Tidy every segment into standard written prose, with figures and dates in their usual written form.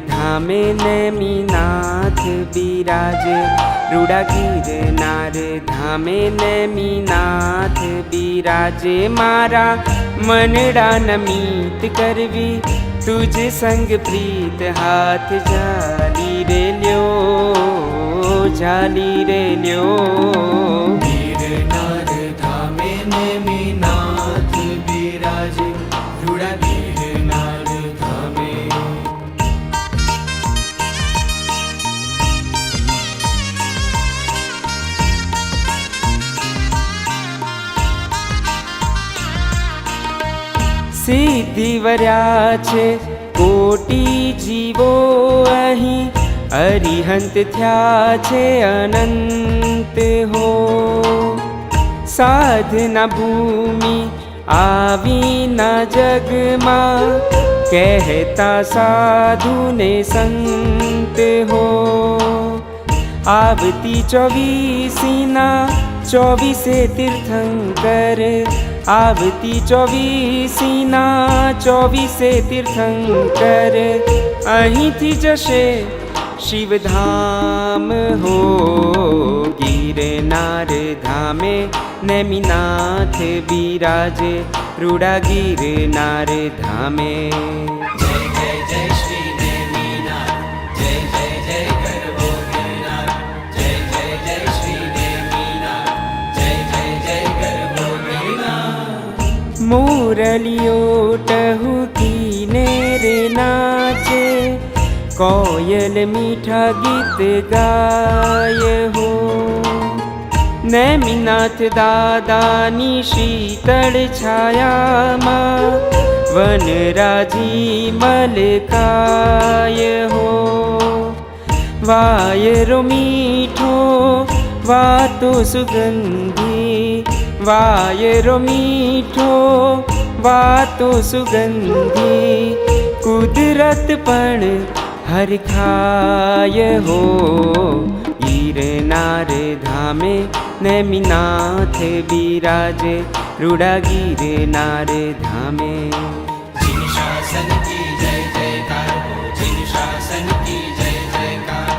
धामे नेमिनाथ बिराजे। रूड़ा गिरनार धामे नेमिनाथ बिराजे। मारा मनड़ा नमीत करवी तुझ संग प्रीत हाथ झाली रे ल्यो, झाली रे ल्यो। गिरनार धामे नेमिनाथ बिराजे। रूड़ा गिरनार धामे। सिद्धि वर्या छे कोटि जीवो अहीं, अरिहंत थया छे अनंत हो। साधना भूमि आवी न जगमा, कहता साधु ने संत हो। आवती 24 24 तीर्थंकर, आवती 24 तीर्थंकर। અહીંથી જશે શિવધામ હો। गिरनार धामे नेमिनाथ बिराजे। रूड़ा गिरनार धामे। जय जय जय श्री नेमिनाथ, जय जय जय करवो गिरनार। जय जय जय श्री नेमिनाथ, जय जय जय करवो गिरनार। मुरलियो टहुकी ने रे नाचे, कोयल मीठा गीत गाय हो। नेमिनाथ दादानी शीतल छाया मां, वनराजी मलकाय हो। वायरो मीठो वातो सुगंधी, वायरो मीठो वातो सुगंधी। कुदरत पण हरखाय हो। गिरनार धामे नेमिनाथ बिराजे। रूड़ा गिरनार धामे। जिन शासन की जय जयकार हो, जिन शासन की जय जयकार।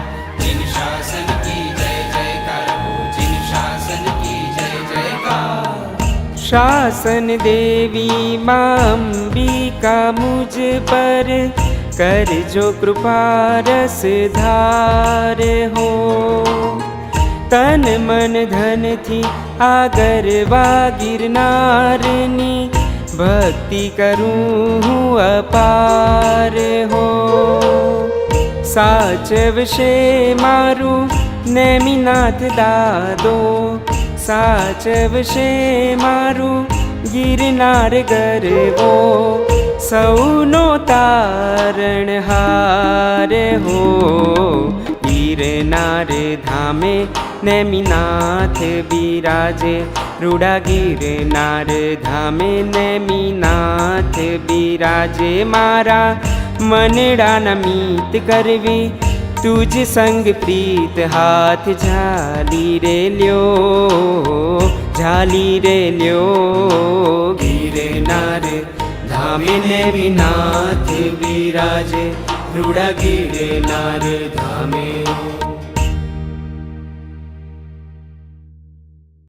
जिन शासन की जय जयकार हो, जिन शासन की जय जयकार। शासन देवी मां अंबिका मुझ पर, कर जो कृपा रस धार हो। तन मन धन थी आगरवा गिरनारनी, भक्ति करूं हूँ अपार हो। साचवशे मारू नेमिनाथ दादो, साचवशे मारू गिरनार गरवो। सौनो तारणहार हो। गिरनार धामे नेमिनाथ बिराजे। रूड़ा गिरनार धामे नेमिनाथ बिराजे। मारा मनड़ा नमीत करवी तुझ संग प्रीत हाथ झाली रे ल्यो, झाली रे ल्यो। गिरनार धामे नेमिनाथ बिराजे। रूड़ा गिरनार धामे।